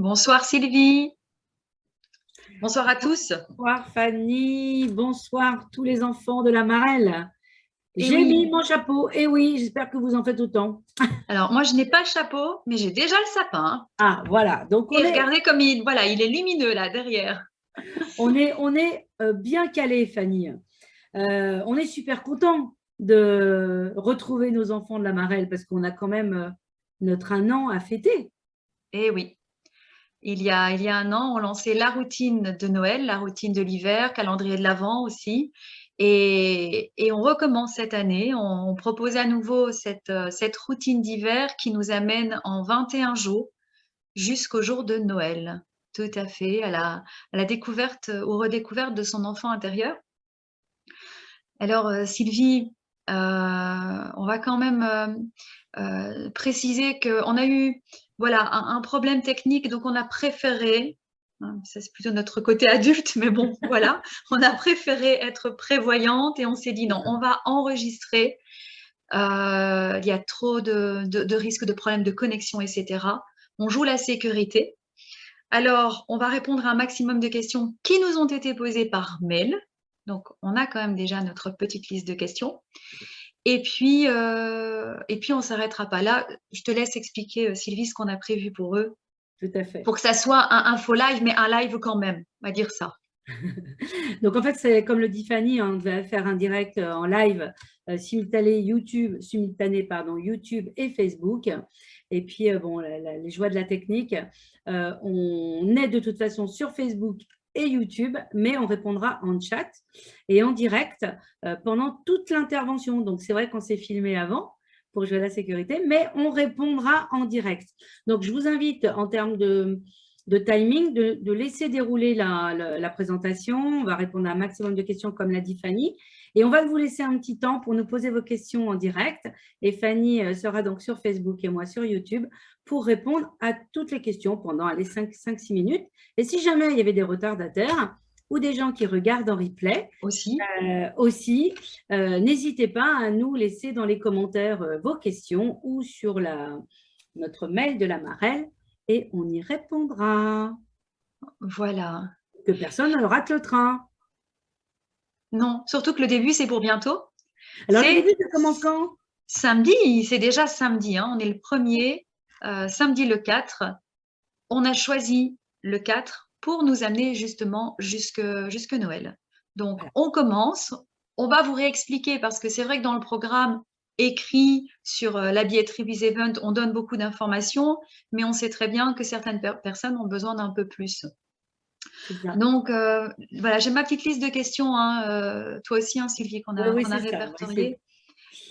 Bonsoir Sylvie, bonsoir à tous. Bonsoir Fanny, bonsoir tous les enfants de la Marelle. Et J'ai mis oui, mon chapeau, et oui, j'espère que vous en faites autant. alors moi je n'ai pas le chapeau, mais j'ai déjà le sapin. Ah, voilà, donc Et regardez comme voilà, il est lumineux là derrière. bien calé, Fanny. On est super content de retrouver nos enfants de la Marelle parce qu'on a quand même notre 1 an à fêter. Et oui, il y a 1 an, on lançait la routine de Noël, la routine de l'hiver, calendrier de l'Avent aussi. Et on recommence cette année, on propose à nouveau cette routine d'hiver qui nous amène en 21 jours jusqu'au jour de Noël. Tout à fait, à la découverte ou redécouverte de son enfant intérieur. Alors, Sylvie, on va quand même préciser qu'on a eu voilà, un problème technique, donc on a préféré, hein, ça c'est plutôt notre côté adulte, mais bon, voilà, on a préféré être prévoyante et on s'est dit non, on va enregistrer. Il y a trop de risques de problèmes de connexion, etc. On joue la sécurité. Alors, on va répondre à un maximum de questions qui nous ont été posées par mail. Donc, on a quand même déjà notre petite liste de questions. Et puis on ne s'arrêtera pas là. Je te laisse expliquer, Sylvie, ce qu'on a prévu pour eux, Tout à fait. pour que ça soit un info live, mais un live quand même, on va dire ça. Donc, en fait, c'est comme le dit Fanny, on va faire un direct en live simultané, YouTube et Facebook. Et puis, bon, les joies de la technique, on est de toute façon sur Facebook et YouTube, mais on répondra en chat et en direct pendant toute l'intervention. Donc, c'est vrai qu'on s'est filmé avant pour jouer à la sécurité, mais on répondra en direct. Donc, je vous invite en termes de timing, de laisser dérouler la présentation. On va répondre à un maximum de questions, comme l'a dit Fanny. Et on va vous laisser un petit temps pour nous poser vos questions en direct. Et Fanny sera donc sur Facebook et moi sur YouTube pour répondre à toutes les questions pendant les 5-6 minutes. Et si jamais il y avait des retardataires ou des gens qui regardent en replay, Aussi. n'hésitez pas à nous laisser dans les commentaires vos questions ou sur notre mail de la Marelle et on y répondra. Voilà. Que personne ne rate le train. Non, surtout que le début, c'est pour bientôt. Alors, le C'est début, ça commence quand? samedi, c'est déjà samedi, hein, on est le premier, samedi le 4. On a choisi le 4 pour nous amener justement jusque Noël. Donc, Voilà. on commence. On va vous réexpliquer parce que c'est vrai que dans le programme écrit sur la billetterie Biz Event, on donne beaucoup d'informations, mais on sait très bien que certaines personnes ont besoin d'un peu plus. Donc, voilà, j'ai ma petite liste de questions, hein, toi aussi, hein, Sylvie, qu'on Oui, a, oui, qu'on a c'est ça. On va essayer. répertoriées.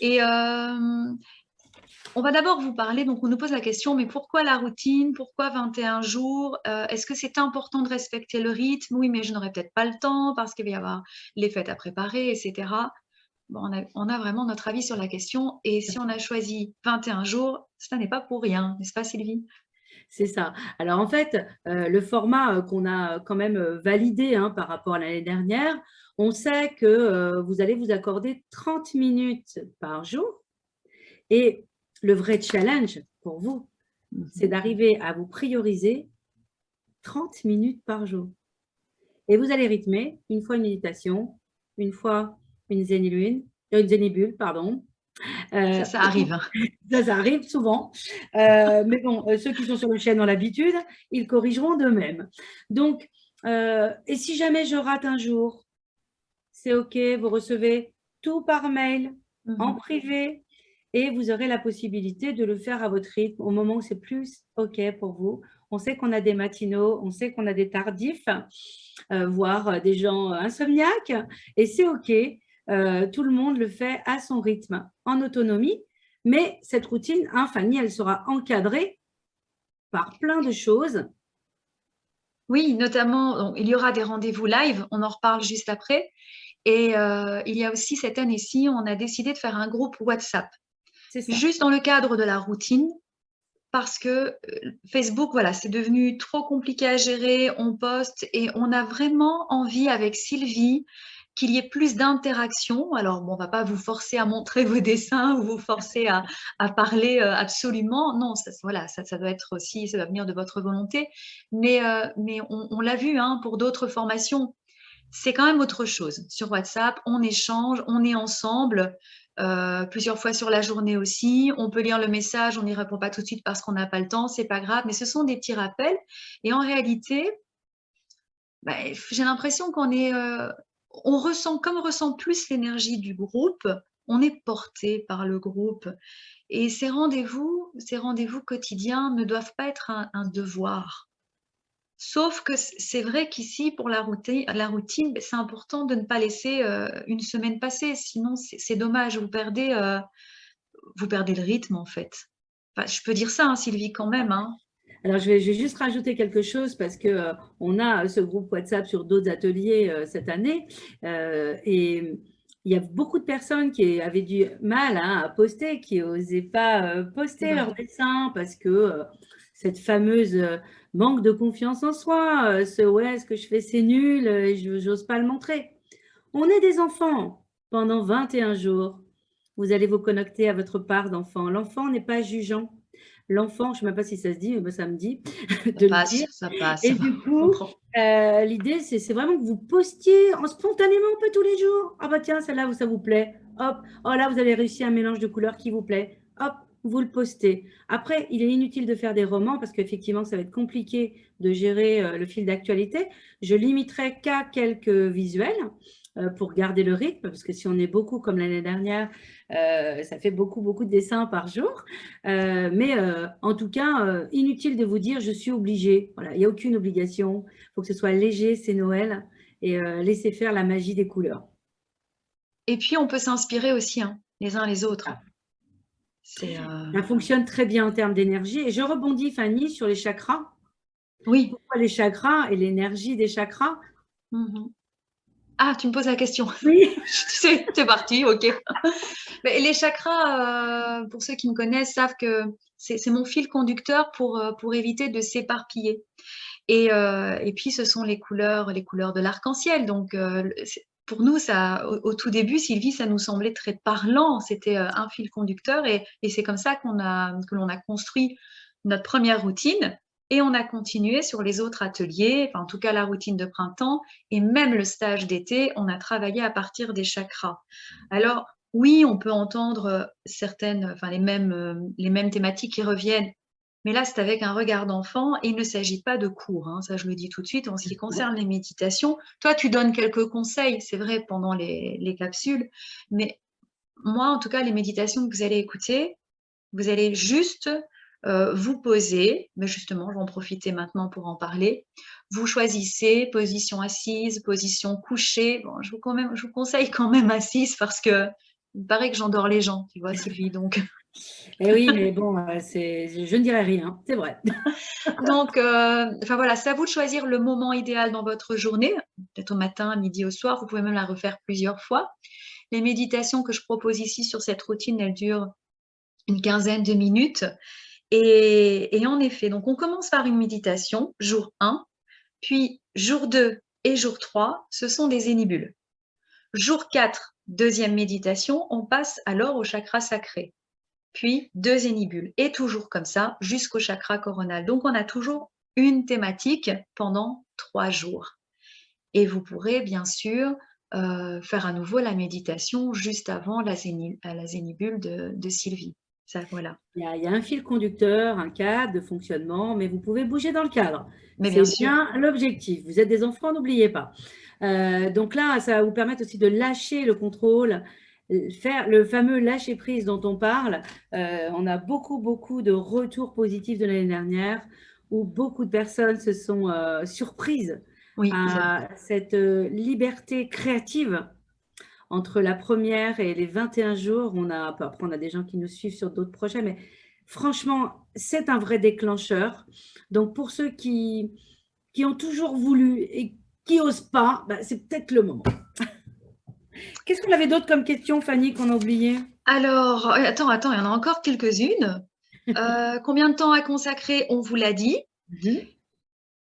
Et on va d'abord vous parler, donc on nous pose la question, mais pourquoi la routine? Pourquoi 21 jours? Est-ce que c'est important de respecter le rythme? Oui, mais je n'aurai peut-être pas le temps parce qu'il va y avoir les fêtes à préparer, etc. Bon, on a vraiment notre avis sur la question. Et si on a choisi 21 jours, ça n'est pas pour rien, n'est-ce pas Sylvie? C'est ça. Alors, en fait, le format qu'on a quand même validé par rapport à l'année dernière, on sait que vous allez vous accorder 30 minutes par jour. Et le vrai challenge pour vous, c'est d'arriver à vous prioriser 30 minutes par jour. Et vous allez rythmer une fois une méditation, une fois une zénibule, pardon. Ça arrive. Ça arrive souvent. Mais bon, ceux qui sont sur le chaîne ont l'habitude, ils corrigeront d'eux-mêmes. Donc, et si jamais je rate un jour, c'est OK, vous recevez tout par mail, en privé, et vous aurez la possibilité de le faire à votre rythme au moment où c'est plus OK pour vous. On sait qu'on a des matinaux, on sait qu'on a des tardifs, voire des gens insomniaques, et c'est OK. Tout le monde le fait à son rythme, en autonomie. Mais cette routine, Fanny, elle sera encadrée par plein de choses. Oui, notamment, il y aura des rendez-vous live, on en reparle juste après. Et il y a aussi cette année-ci, on a décidé de faire un groupe WhatsApp, C'est ça. juste dans le cadre de la routine, parce que Facebook, voilà, c'est devenu trop compliqué à gérer, on poste et on a vraiment envie avec Sylvie qu'il y ait plus d'interaction. Alors, bon, on va pas vous forcer à montrer vos dessins ou vous forcer à parler absolument. Non, ça, voilà, ça doit être aussi, ça doit venir de votre volonté. Mais on l'a vu hein, pour d'autres formations, c'est quand même autre chose. Sur WhatsApp, on échange, on est ensemble, plusieurs fois sur la journée aussi. On peut lire le message, on n'y répond pas tout de suite parce qu'on n'a pas le temps, c'est pas grave, mais ce sont des petits rappels. Et en réalité, bah, j'ai l'impression qu'on est, on ressent, comme on ressent plus l'énergie du groupe, on est porté par le groupe. Et ces rendez-vous quotidiens ne doivent pas être un devoir. Sauf que c'est vrai qu'ici, pour la routine, ben, c'est important de ne pas laisser une semaine passer, sinon c'est dommage, vous perdez le rythme en fait. Enfin, je peux dire ça, hein, Sylvie, quand même. Hein. Alors, je vais juste rajouter quelque chose parce que on a ce groupe WhatsApp sur d'autres ateliers cette année et il y a beaucoup de personnes qui avaient du mal hein, à poster, qui n'osaient pas poster leurs dessins parce que cette fameuse manque de confiance en soi, ouais, ce que je fais c'est nul, je n'ose pas le montrer. On est des enfants pendant 21 jours. Vous allez vous connecter à votre part d'enfant. L'enfant n'est pas jugeant. L'enfant, je ne sais même pas si ça se dit, mais ça me dit de le dire. Ça passe. Et du coup, l'idée, c'est vraiment que vous postiez spontanément un peu tous les jours. Ah bah tiens, celle-là, ça vous plaît. Hop, oh là, vous avez réussi un mélange de couleurs qui vous plaît. Hop, vous le postez. Après, il est inutile de faire des romans parce qu'effectivement, ça va être compliqué de gérer le fil d'actualité. Je limiterai qu'à quelques visuels pour garder le rythme, parce que si on est beaucoup comme l'année dernière, ça fait beaucoup, beaucoup de dessins par jour. Mais en tout cas, inutile de vous dire je suis obligée. Voilà, il n'y a aucune obligation. Il faut que ce soit léger, c'est Noël, et laissez faire la magie des couleurs. Et puis, on peut s'inspirer aussi, hein, les uns les autres. Ça fonctionne très bien en termes d'énergie. Et je rebondis, Fanny, sur les chakras. Oui. Pourquoi les chakras et l'énergie des chakras? Ah, tu me poses la question. Oui. C'est parti, ok. Mais les chakras, pour ceux qui me connaissent, savent que c'est mon fil conducteur pour éviter de s'éparpiller. Et puis, ce sont les couleurs de l'arc-en-ciel. Donc, pour nous, ça, au tout début, Sylvie, ça nous semblait très parlant. C'était un fil conducteur et c'est comme ça que l'on a construit notre première routine. Et on a continué sur les autres ateliers, enfin, en tout cas la routine de printemps et même le stage d'été, on a travaillé à partir des chakras. Alors, oui, on peut entendre les mêmes thématiques qui reviennent, mais là, c'est avec un regard d'enfant et il ne s'agit pas de cours. Hein, ça, je le dis tout de suite. En ce qui concerne les méditations, toi, tu donnes quelques conseils, c'est vrai, pendant les capsules, mais moi, en tout cas, les méditations que vous allez écouter, vous allez juste vous poser, mais justement, je vais en profiter maintenant pour en parler. Vous choisissez position assise, position couchée. Bon, je vous conseille quand même assise parce que il paraît que j'endors les gens, tu vois, Sylvie. Donc, Eh oui, mais bon, je ne dirais rien, c'est vrai. donc, enfin voilà, c'est à vous de choisir le moment idéal dans votre journée, peut-être au matin, à midi, au soir. Vous pouvez même la refaire plusieurs fois. Les méditations que je propose ici sur cette routine, elles durent une quinzaine de minutes. Et en effet, donc on commence par une méditation, jour 1, puis jour 2 et jour 3, ce sont des zénibules. Jour 4, deuxième méditation, on passe alors au chakra sacré. Puis 2 zénibules, et toujours comme ça, jusqu'au chakra coronal. Donc on a toujours une thématique pendant 3 jours. Et vous pourrez bien sûr faire à nouveau la méditation juste avant la zénibule de Sylvie. Ça, voilà. Il y a un fil conducteur, un cadre de fonctionnement, mais vous pouvez bouger dans le cadre. Mais bien sûr. C'est bien l'objectif. Vous êtes des enfants, n'oubliez pas. Donc là, ça va vous permettre aussi de lâcher le contrôle, faire le fameux lâcher prise dont on parle. On a beaucoup, beaucoup de retours positifs de l'année dernière où beaucoup de personnes se sont surprises Oui, à cette liberté créative. Entre la première et les 21 jours, après, on a des gens qui nous suivent sur d'autres projets, mais franchement, c'est un vrai déclencheur. Donc, pour ceux qui ont toujours voulu et qui n'osent pas, c'est peut-être le moment. Qu'est-ce qu'on avait d'autre comme question, Fanny, qu'on a oublié? Alors, attends, il y en a encore quelques-unes. Combien de temps à consacrer? On vous l'a dit.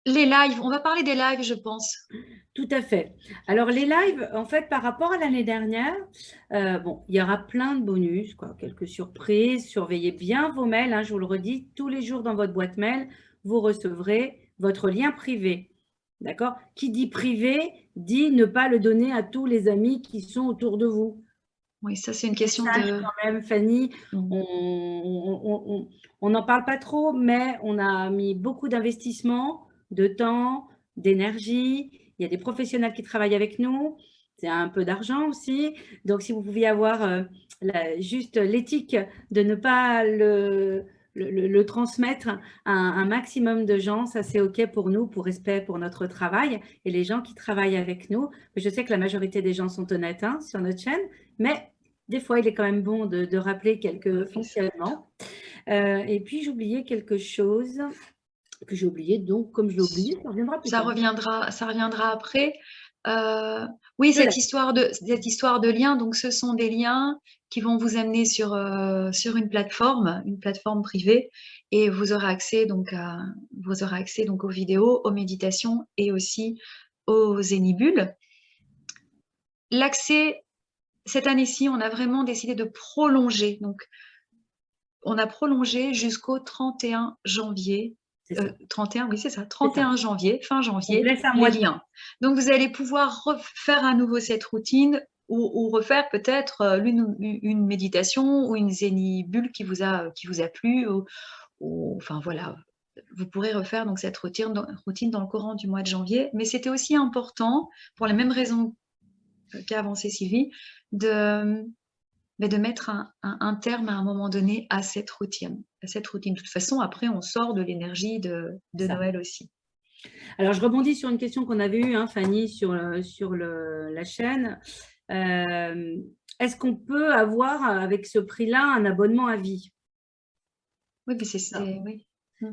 Les lives, on va parler des lives, je pense. Tout à fait. Alors, les lives, en fait, par rapport à l'année dernière, bon, il y aura plein de bonus, quoi, quelques surprises. Surveillez bien vos mails, hein, je vous le redis, tous les jours dans votre boîte mail, vous recevrez votre lien privé. D'accord? Qui dit privé, dit ne pas le donner à tous les amis qui sont autour de vous. Oui, ça, c'est une question Sache de… quand même, Fanny, Mm. on n'en parle pas trop, mais on a mis beaucoup d'investissement, de temps, d'énergie. Il y a des professionnels qui travaillent avec nous. C'est un peu d'argent aussi. Donc, si vous pouviez avoir juste l'éthique de ne pas le transmettre à un maximum de gens, ça c'est OK pour nous, pour respect pour notre travail et les gens qui travaillent avec nous. Je sais que la majorité des gens sont honnêtes, hein, sur notre chaîne, mais des fois, il est quand même bon de rappeler quelques Oui, ça. fonctionnements. Et puis, j'oubliais quelque chose que j'ai oublié. Donc, comme je l'ai oublié, ça reviendra plus tard. Ça reviendra après. Oui, Le live. cette histoire de liens, donc ce sont des liens qui vont vous amener sur une plateforme privée, et vous aurez accès donc aux vidéos, aux méditations et aussi aux zénibules. L'accès, cette année-ci, on a vraiment décidé de prolonger. Donc, on a prolongé jusqu'au 31 janvier. C'est ça. 31, oui, c'est ça, C'est ça. 31 janvier, fin On vous janvier, laisse un les mois. liens. Donc, vous allez pouvoir refaire à nouveau cette routine ou refaire peut-être une méditation ou une zénibule qui vous a plu. Enfin, voilà, vous pourrez refaire donc cette routine dans le courant du mois de janvier. Mais c'était aussi important, pour les mêmes raisons qu'a avancé Sylvie, de mettre un terme à un moment donné à cette routine. De toute façon, après, on sort de l'énergie de Ça. Noël aussi. Alors, je rebondis sur une question qu'on avait eue, hein, Fanny, sur la chaîne. Est-ce qu'on peut avoir, avec ce prix-là, un abonnement à vie? Oui, mais oui.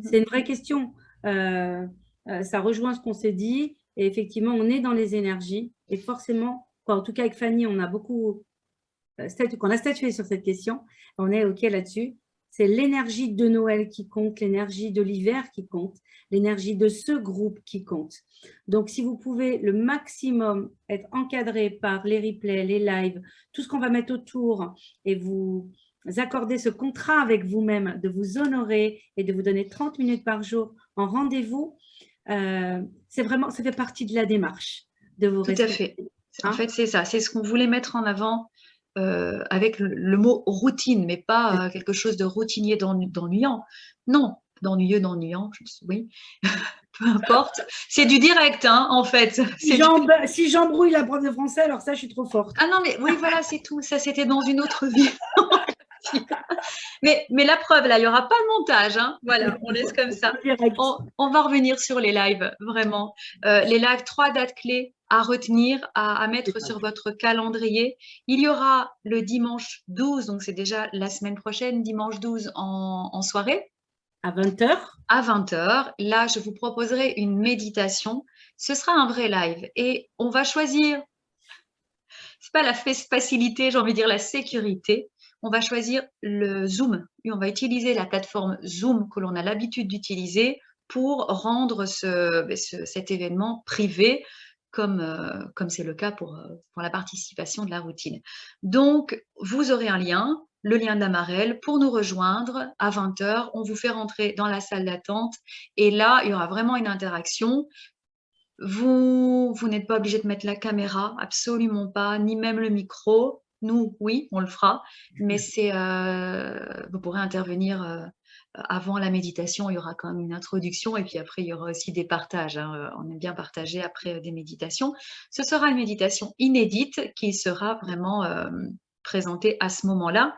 C'est une vraie question. Ça rejoint ce qu'on s'est dit. Et effectivement, on est dans les énergies. Et forcément, quoi, en tout cas avec Fanny, on a beaucoup qu'on a statué sur cette question. On est OK là-dessus. C'est l'énergie de Noël qui compte, l'énergie de l'hiver qui compte, l'énergie de ce groupe qui compte. Donc, si vous pouvez le maximum être encadré par les replays, les lives, tout ce qu'on va mettre autour et vous accorder ce contrat avec vous-même, de vous honorer et de vous donner 30 minutes par jour en rendez-vous, c'est vraiment, ça fait partie de la démarche de vous Tout à respecter. fait. En Hein. fait, c'est ça. C'est ce qu'on voulait mettre en avant avec le mot routine, mais pas quelque chose de routinier d'ennuyant. Non, d'ennuyant, oui. Peu importe. C'est du direct, hein, en fait. Si j'embrouille la prof de français, alors ça, je suis trop forte. Ah non, mais oui, voilà, c'est tout. Ça, c'était dans une autre vie. mais la preuve, là, il n'y aura pas de montage. Hein. Voilà, on laisse comme ça. On va revenir sur les lives, vraiment. Les lives, 3 dates clés à retenir, à mettre sur votre calendrier. Il y aura le dimanche 12, donc c'est déjà la semaine prochaine, dimanche 12 en soirée. À 20h. À 20h. Là, je vous proposerai une méditation. Ce sera un vrai live. Et on va choisir, c'est pas la facilité, j'ai envie de dire la sécurité. On va choisir le Zoom et on va utiliser la plateforme Zoom que l'on a l'habitude d'utiliser pour rendre cet événement privé, comme c'est le cas pour la participation de la routine. Donc, vous aurez un lien, le lien d'Amarel, pour nous rejoindre à 20h. On vous fait rentrer dans la salle d'attente et là, il y aura vraiment une interaction. Vous n'êtes pas obligé de mettre la caméra, absolument pas, ni même le micro. Nous, oui, on le fera, mais vous pourrez intervenir avant la méditation. Il y aura quand même une introduction et puis après, il y aura aussi des partages. Hein. On aime bien partager après des méditations. Ce sera une méditation inédite qui sera vraiment présentée à ce moment-là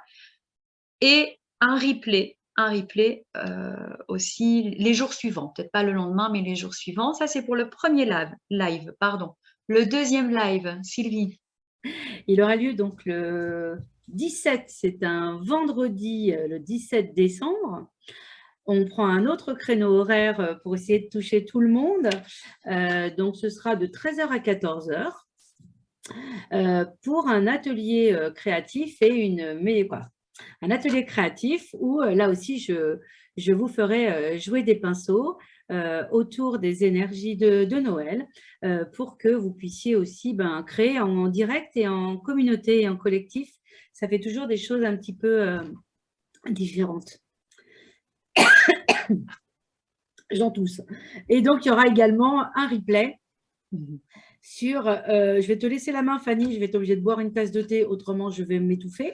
et un replay aussi les jours suivants, peut-être pas le lendemain, mais les jours suivants. Ça, c'est pour le premier live, pardon. Le deuxième live, Sylvie. Il aura lieu donc le 17, c'est un vendredi, le 17 décembre. On prend un autre créneau horaire pour essayer de toucher tout le monde. Donc, ce sera de 13h à 14h pour un atelier créatif et un atelier créatif où là aussi, je vous ferai jouer des pinceaux. autour des énergies de Noël pour que vous puissiez aussi créer en direct et en communauté et en collectif. Ça fait toujours des choses un petit peu différentes. J'en tousse. Et donc, il y aura également un replay sur… je vais te laisser la main, Fanny. Je vais être obligée de boire une tasse de thé, autrement, je vais m'étouffer.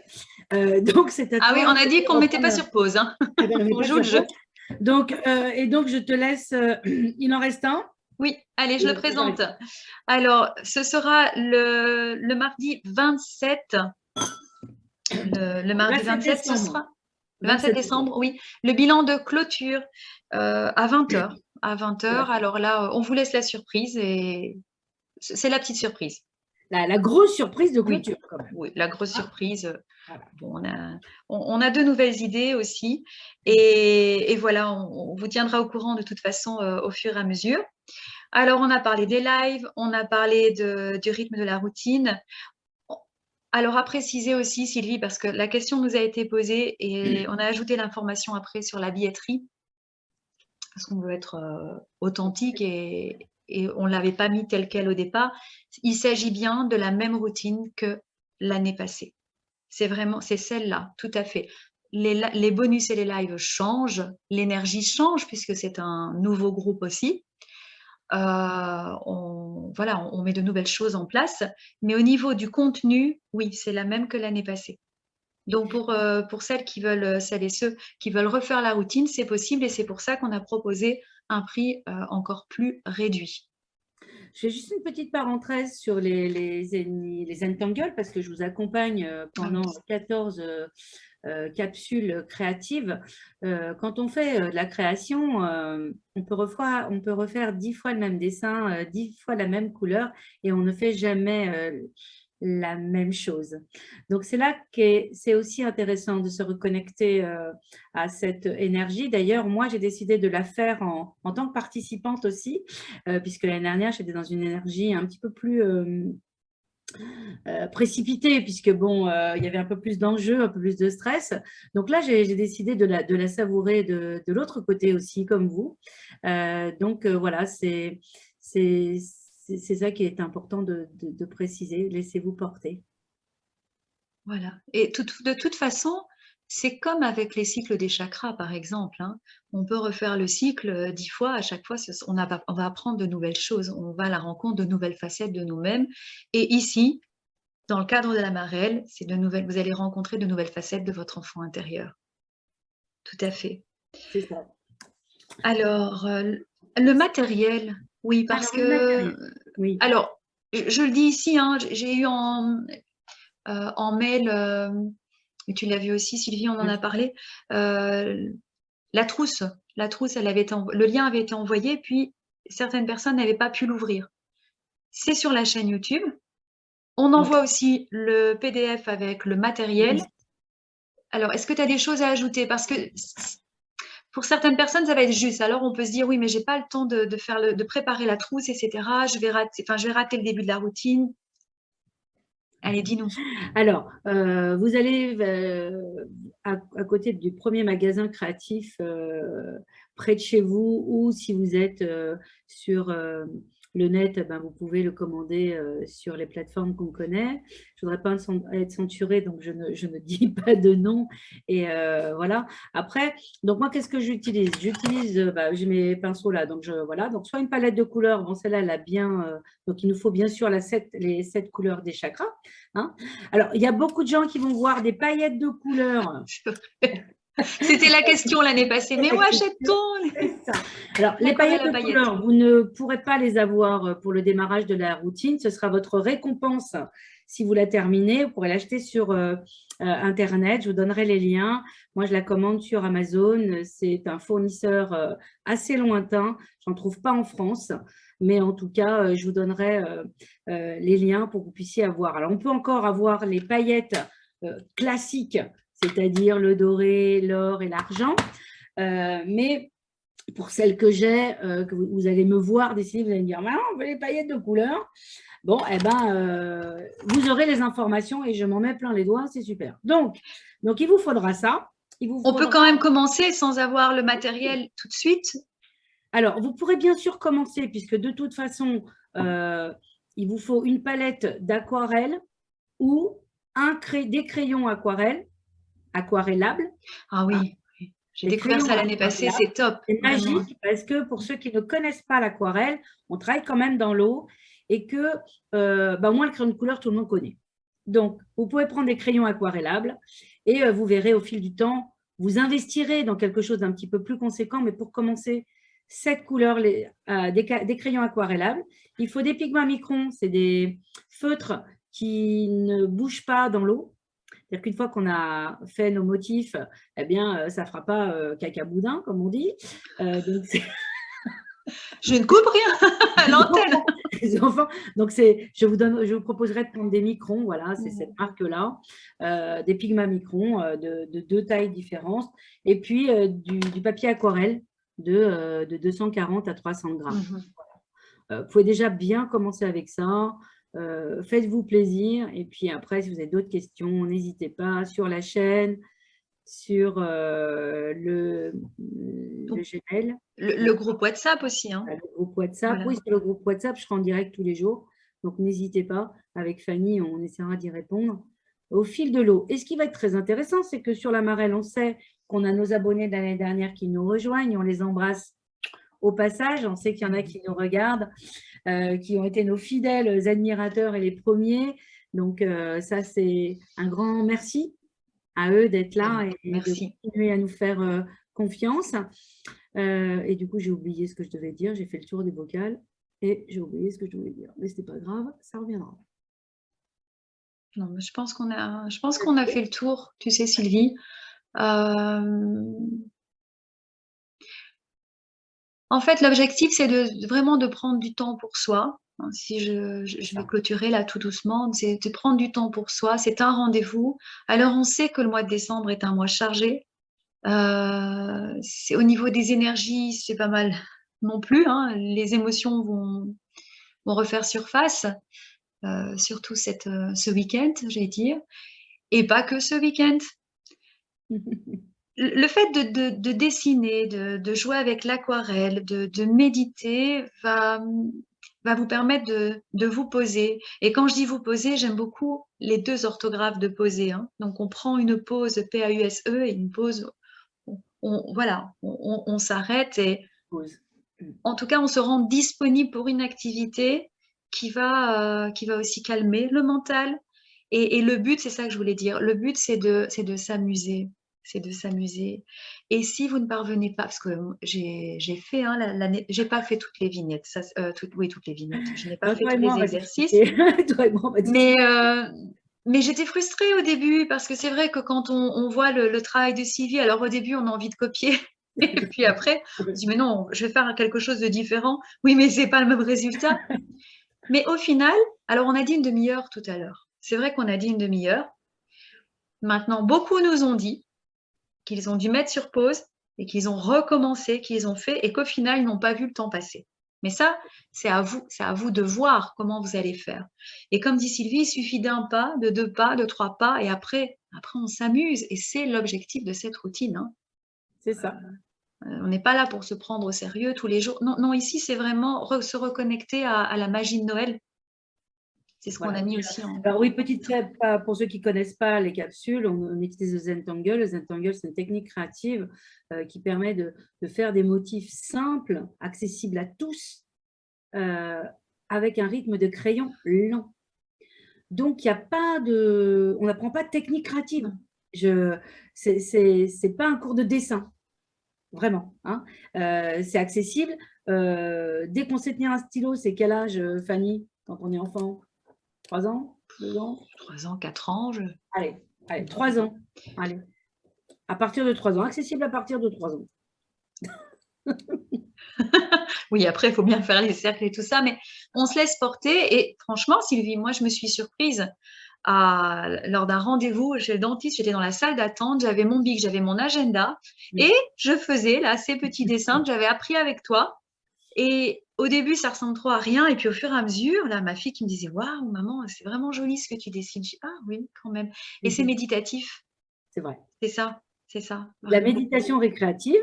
Donc, c'est à toi. Ah oui, on a dit qu'on ne mettait pas sur pause. Hein. On joue le jeu. Donc, je te laisse… il en reste un. Oui, allez, je le présente. Alors, ce sera le mardi 27. Le mardi 27, ce sera… Le 27 décembre, oui. Le bilan de clôture à 20h. À 20h, alors là, on vous laisse la surprise et c'est la petite surprise. La grosse surprise de clôture, oui, quand même. Oui, la grosse surprise. Voilà. Bon, on a de nouvelles idées aussi. Et voilà, on vous tiendra au courant de toute façon au fur et à mesure. Alors, on a parlé des lives, on a parlé du rythme de la routine. Alors, à préciser aussi, Sylvie, parce que la question nous a été posée et on a ajouté l'information après sur la billetterie, parce qu'on veut être authentique et on ne l'avait pas mis tel quel au départ. Il s'agit bien de la même routine que l'année passée. C'est celle-là, tout à fait. Les bonus et les lives changent, l'énergie change puisque c'est un nouveau groupe aussi. On met de nouvelles choses en place, mais au niveau du contenu, oui, c'est la même que l'année passée. Donc, pour celles et ceux qui veulent refaire la routine, c'est possible et c'est pour ça qu'on a proposé un prix encore plus réduit. Je fais juste une petite parenthèse sur les Entangles parce que je vous accompagne pendant 14 capsules créatives. Quand on fait de la création, on peut refaire 10 fois le même dessin, 10 fois la même couleur et on ne fait jamais la même chose. Donc, c'est là que c'est aussi intéressant de se reconnecter à cette énergie. D'ailleurs, moi, j'ai décidé de la faire en tant que participante aussi, puisque l'année dernière, j'étais dans une énergie un petit peu plus précipitée, puisque bon, il y avait un peu plus d'enjeux, un peu plus de stress. Donc là, j'ai décidé de la savourer de l'autre côté aussi, comme vous. Voilà, c'est ça qui est important de préciser. Laissez-vous porter. Voilà. Et de toute façon, c'est comme avec les cycles des chakras, par exemple. Hein. On peut refaire le cycle 10 fois. À chaque fois, on va apprendre de nouvelles choses. On va à la rencontre de nouvelles facettes de nous-mêmes. Et ici, dans le cadre de la Marelle, vous allez rencontrer de nouvelles facettes de votre enfant intérieur. Tout à fait. C'est ça. Alors, le matériel, oui, parce que… Oui. Alors, je le dis ici, hein, j'ai eu en mail, tu l'as vu aussi, Sylvie, on en a parlé, la trousse, le lien avait été envoyé, puis certaines personnes n'avaient pas pu l'ouvrir. C'est sur la chaîne YouTube. On envoie aussi le PDF avec le matériel. Alors, est-ce que tu as des choses à ajouter? Parce que pour certaines personnes, ça va être juste. Alors, on peut se dire, oui, mais j'ai pas le temps de préparer la trousse, etc. Je vais rater le début de la routine. Allez, dis-nous. Alors, vous allez à côté du premier magasin créatif près de chez vous, ou si vous êtes sur le net, vous pouvez le commander sur les plateformes qu'on connaît. Je ne voudrais pas être censurée, donc je ne dis pas de nom. Et voilà. Après, donc moi, qu'est-ce que j'utilise? J'utilise, j'ai mes pinceaux là, donc voilà. Donc, soit une palette de couleurs, bon, celle-là, elle a bien… donc, il nous faut bien sûr les 7 couleurs des chakras. Hein. Alors, il y a beaucoup de gens qui vont voir des paillettes de couleurs. C'était la question l'année passée. Mais où achète-t-on? Alors, les paillettes de couleurs, vous ne pourrez pas les avoir pour le démarrage de la routine. Ce sera votre récompense si vous la terminez. Vous pourrez l'acheter sur Internet. Je vous donnerai les liens. Moi, je la commande sur Amazon. C'est un fournisseur assez lointain. Je n'en trouve pas en France. Mais en tout cas, je vous donnerai les liens pour que vous puissiez avoir. Alors, on peut encore avoir les paillettes classiques, c'est-à-dire le doré, l'or et l'argent. Mais pour celles que j'ai, que vous allez me voir décider, vous allez me dire, on veut les paillettes de couleur. Bon, vous aurez les informations et je m'en mets plein les doigts, c'est super. Donc, il vous faudra ça. On peut quand même commencer sans avoir le matériel tout de suite. Alors, vous pourrez bien sûr commencer, puisque de toute façon, il vous faut une palette d'aquarelle ou des crayons aquarellables. Ah Hein. oui, oui. J'ai Les découvert crayons ça l'année passée, aquarellables, c'est top, c'est vraiment. magique parce que pour ceux qui ne connaissent pas l'aquarelle, on travaille quand même dans l'eau et que au moins le crayon de couleur, tout le monde connaît. Donc, vous pouvez prendre des crayons aquarellables et vous verrez au fil du temps, vous investirez dans quelque chose d'un petit peu plus conséquent, mais pour commencer, cette couleur, des crayons aquarellables. Il faut des pigments microns, c'est des feutres qui ne bougent pas dans l'eau. C'est-à-dire qu'une fois qu'on a fait nos motifs, eh bien, ça ne fera pas caca boudin, comme on dit. Donc, Je ne coupe rien à l'antenne. les enfants. Donc, je vous proposerai de prendre des microns, voilà, c'est cette Mmh. marque-là, des pigments microns de deux tailles différentes, et puis du papier aquarelle de 240 à 300 grammes. Mmh. Vous pouvez déjà bien commencer avec ça. Faites-vous plaisir. Et puis après, si vous avez d'autres questions, n'hésitez pas sur la chaîne, sur le Gmail, Le groupe WhatsApp aussi, hein. le groupe WhatsApp. Voilà. Oui, sur le groupe WhatsApp, je serai en direct tous les jours. Donc, n'hésitez pas. Avec Fanny, on essaiera d'y répondre au fil de l'eau. Et ce qui va être très intéressant, c'est que sur la Marelle, on sait qu'on a nos abonnés de l'année dernière qui nous rejoignent. On les embrasse au passage. On sait qu'il y en a qui nous regardent, qui ont été nos fidèles admirateurs et les premiers. Donc, ça, c'est un grand merci à eux d'être là et de Merci. continuer à nous faire confiance. Et du coup, j'ai oublié ce que je devais dire. J'ai fait le tour des vocales et j'ai oublié ce que je devais dire. Mais ce n'est pas grave, ça reviendra. Non, mais je pense qu'on a fait le tour, tu sais, Sylvie. En fait, l'objectif, c'est vraiment de prendre du temps pour soi. Hein, si je vais clôturer là tout doucement, c'est de prendre du temps pour soi. C'est un rendez-vous. Alors, on sait que le mois de décembre est un mois chargé. C'est au niveau des énergies, c'est pas mal non plus, hein. Les émotions vont refaire surface, surtout ce week-end, j'allais dire, et pas que ce week-end. Le fait de dessiner, de jouer avec l'aquarelle, de méditer va vous permettre de vous poser. Et quand je dis vous poser, j'aime beaucoup les deux orthographes de poser, hein. Donc, on prend une pause P-A-U-S-E et une pause, voilà, on s'arrête et Pause. en tout cas, on se rend disponible pour une activité qui va aussi calmer le mental. Et le but, c'est ça que je voulais dire, le but, c'est de s'amuser. C'est de s'amuser. Et si vous ne parvenez pas, parce que j'ai fait, hein, j'ai pas fait toutes les vignettes, ça, oui, toutes les vignettes, je n'ai pas Non, fait toi et tous moi, les on va exercices, discuter. Toi et moi, on va discuter. mais, mais j'étais frustrée au début, parce que c'est vrai que quand on voit le travail de Sylvie, alors au début, on a envie de copier, et puis après, on se dit, mais non, je vais faire quelque chose de différent. Oui, mais c'est pas le même résultat. Mais au final, alors on a dit une demi-heure tout à l'heure. C'est vrai qu'on a dit une demi-heure. Maintenant, beaucoup nous ont dit qu'ils ont dû mettre sur pause et qu'ils ont recommencé, qu'ils ont fait et qu'au final, ils n'ont pas vu le temps passer. Mais ça, c'est à vous de voir comment vous allez faire. Et comme dit Sylvie, il suffit d'un pas, de deux pas, de trois pas, et après on s'amuse. Et c'est l'objectif de cette routine, hein. C'est ça. On n'est pas là pour se prendre au sérieux tous les jours. Non, non, ici, c'est vraiment se reconnecter à la magie de Noël. C'est ce qu'on Voilà. a mis aussi en… Alors oui, petite tip, pour ceux qui ne connaissent pas les capsules, on utilise le Zentangle. Le Zentangle, c'est une technique créative qui permet de faire des motifs simples, accessibles à tous, avec un rythme de crayon lent. Donc, il y a pas de, on n'apprend pas de technique créative. C'est pas un cours de dessin, vraiment. Hein. C'est accessible. Dès qu'on sait tenir un stylo, c'est quel âge, Fanny, quand on est enfant? 3 ans? 2 ans? 3 ans, 4 ans. Allez, 3 ans. Allez. À partir de 3 ans. Accessible à partir de 3 ans. Oui, après, il faut bien faire les cercles et tout ça, mais on se laisse porter. Et franchement, Sylvie, moi, je me suis surprise lors d'un rendez-vous chez le dentiste. J'étais dans la salle d'attente, j'avais mon bic, j'avais mon agenda et je faisais là ces petits dessins que j'avais appris avec toi. Et au début, ça ressemble trop à rien. Et puis au fur et à mesure, là, ma fille qui me disait, waouh, maman, c'est vraiment joli ce que tu dessines. Je dis, ah oui, quand même. Et c'est méditatif. C'est vrai. C'est ça, c'est ça. La Vraiment. méditation récréative,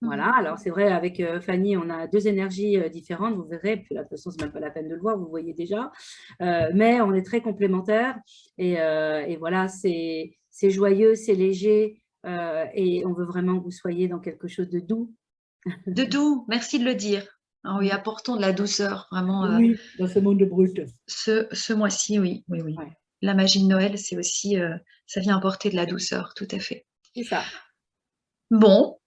Voilà, alors c'est vrai, avec Fanny, on a deux énergies différentes, vous verrez, puis là, de toute façon, ce n'est même pas la peine de le voir, vous le voyez déjà, mais on est très complémentaires et voilà, c'est joyeux, c'est léger et on veut vraiment que vous soyez dans quelque chose de doux. De doux, merci de le dire. Ah oui, apportons de la douceur, vraiment. Oui, dans ce monde de brut. Ce mois-ci, oui, oui, oui. Ouais, La magie de Noël, c'est aussi, ça vient apporter de la douceur, tout à fait. c'est ça. Bon,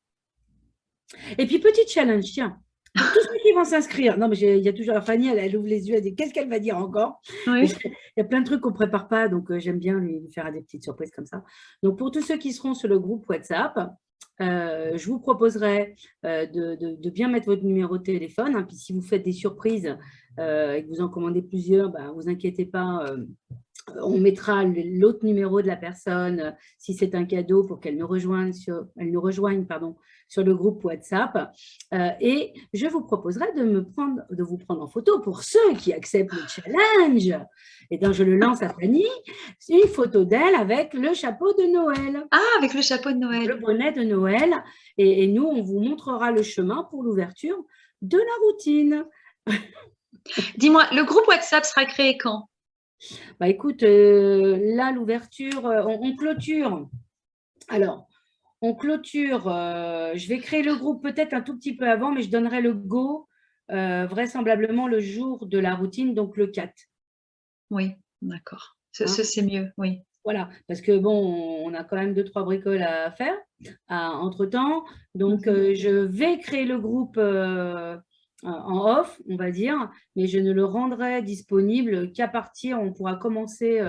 Et puis, petit challenge, tiens, pour tous ceux qui vont s'inscrire. Non, mais il y a toujours Fanny, elle ouvre les yeux, elle dit qu'est-ce qu'elle va dire encore? oui. Il y a plein de trucs qu'on ne prépare pas, donc j'aime bien lui faire des petites surprises comme ça. Donc, pour tous ceux qui seront sur le groupe WhatsApp, je vous proposerai de bien mettre votre numéro de téléphone. Hein, puis si vous faites des surprises et que vous en commandez plusieurs, ne vous inquiétez pas. On mettra l'autre numéro de la personne si c'est un cadeau pour qu'elle nous rejoigne sur le groupe WhatsApp. Et je vous proposerai de vous prendre en photo pour ceux qui acceptent le challenge. Et donc, je le lance à Fanny, une photo d'elle avec le chapeau de Noël. Ah, avec le chapeau de Noël. Le bonnet de Noël. Et nous, on vous montrera le chemin pour l'ouverture de la routine. Dis-moi, le groupe WhatsApp sera créé quand? Écoute, là, l'ouverture, on clôture. Alors, on clôture. Je vais créer le groupe peut-être un tout petit peu avant, mais je donnerai le go vraisemblablement le jour de la routine, donc le 4. Oui, d'accord. C'est mieux, oui. Voilà, parce que bon, on a quand même 2-3 bricoles à faire entre-temps. Donc, je vais créer le groupe en off, on va dire, mais je ne le rendrai disponible qu'à partir, on pourra commencer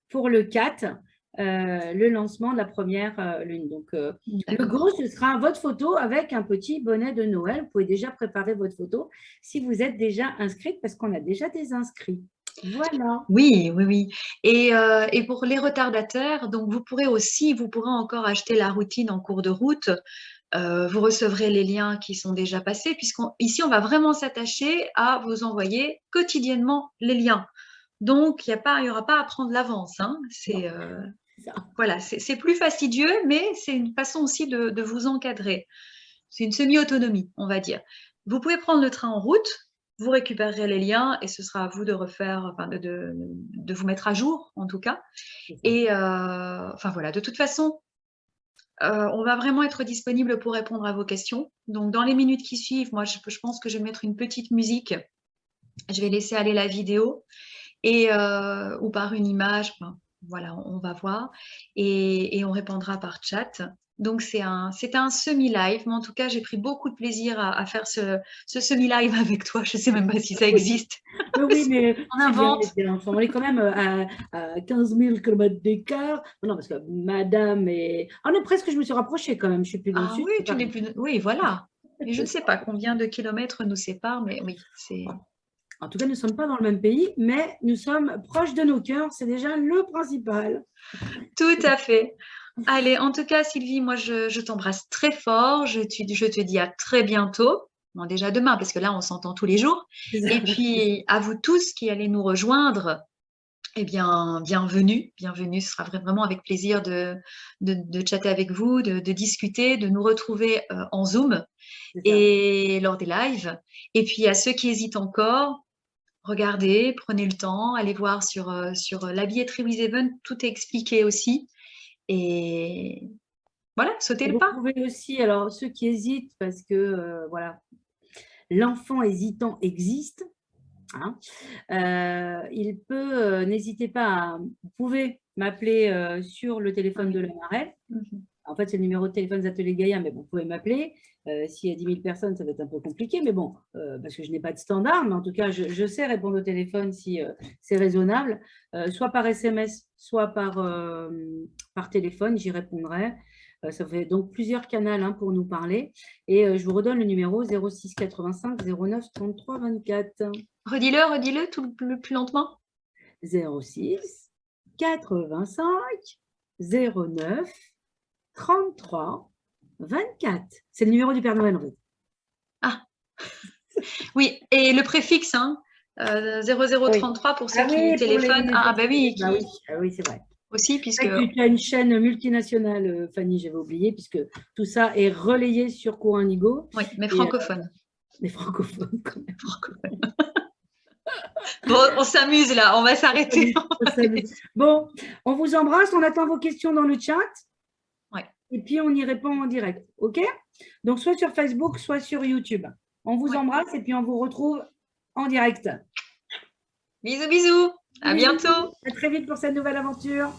pour le 4, le lancement de la première lune. Donc, le gros, ce sera votre photo avec un petit bonnet de Noël. Vous pouvez déjà préparer votre photo si vous êtes déjà inscrite, parce qu'on a déjà des inscrits. Voilà. Oui, oui, oui. Et pour les retardataires, donc vous pourrez encore acheter la routine en cours de route. Vous recevrez les liens qui sont déjà passés, puisqu'ici, on va vraiment s'attacher à vous envoyer quotidiennement les liens. Donc, il n'y aura pas à prendre l'avance. Hein. Voilà, c'est plus fastidieux, mais c'est une façon aussi de vous encadrer. C'est une semi-autonomie, on va dire. Vous pouvez prendre le train en route, vous récupérerez les liens et ce sera à vous de refaire, enfin de vous mettre à jour, en tout cas. Et enfin voilà, de toute façon, on va vraiment être disponible pour répondre à vos questions. Donc, dans les minutes qui suivent, moi, je pense que je vais mettre une petite musique. Je vais laisser aller la vidéo ou par une image. Enfin, voilà, on va voir. Et on répondra par chat. Donc, c'est un semi-live. Mais en tout cas, j'ai pris beaucoup de plaisir à faire ce semi-live avec toi. Je ne sais même pas si ça existe. Oui, mais on invente. Bien. On est quand même à 15 000 km d'écart. Non, parce que madame est… Ah non, presque, je me suis rapprochée quand même. Je suis plus dans le sud. Oui, tu n'es plus… Oui, voilà. Et je ne sais pas combien de kilomètres nous séparent, mais oui, c'est… En tout cas, nous ne sommes pas dans le même pays, mais nous sommes proches de nos cœurs. C'est déjà le principal. Tout à fait. Allez, en tout cas, Sylvie, moi, je t'embrasse très fort. Je te dis à très bientôt. Bon, déjà demain, parce que là, on s'entend tous les jours. Et puis, à vous tous qui allez nous rejoindre, eh bien, bienvenue. Bienvenue. Ce sera vraiment avec plaisir de chatter avec vous, de discuter, de nous retrouver en Zoom et lors des lives. Et puis, à ceux qui hésitent encore, regardez, prenez le temps, allez voir sur la billetterie WizEven, tout est expliqué aussi. Et voilà, sautez le pas. Vous pouvez aussi, alors ceux qui hésitent, parce que voilà, l'enfant hésitant existe. Hein, il peut, n'hésitez pas, vous pouvez m'appeler sur le téléphone de la marraine. En fait, c'est le numéro de téléphone des Ateliers Gaïa, mais bon, vous pouvez m'appeler. S'il y a 10 000 personnes, ça va être un peu compliqué, mais bon, parce que je n'ai pas de standard, mais en tout cas, je sais répondre au téléphone si c'est raisonnable, soit par SMS, soit par téléphone, j'y répondrai. Ça fait donc plusieurs canaux pour nous parler. Et je vous redonne le numéro 06 85 09 33 24. Redis-le le plus lentement. 06 85 09 33 24. C'est le numéro du Père Noël, en fait. Ah, oui, et le préfixe, 0033 pour ceux qui téléphonent. Ah oui, c'est vrai. aussi, puisque... Tu as une chaîne multinationale, Fanny, j'avais oublié, puisque tout ça est relayé sur Cours Indigo. Oui, mais Et, francophone. les francophones, quand même. Bon, on s'amuse là, on va s'arrêter. Bon, on vous embrasse, on attend vos questions dans le chat. Ouais. Et puis, on y répond en direct. OK? Donc, soit sur Facebook, soit sur YouTube. On vous embrasse et puis on vous retrouve en direct. Bisous, bisous. À bientôt. À très vite pour cette nouvelle aventure.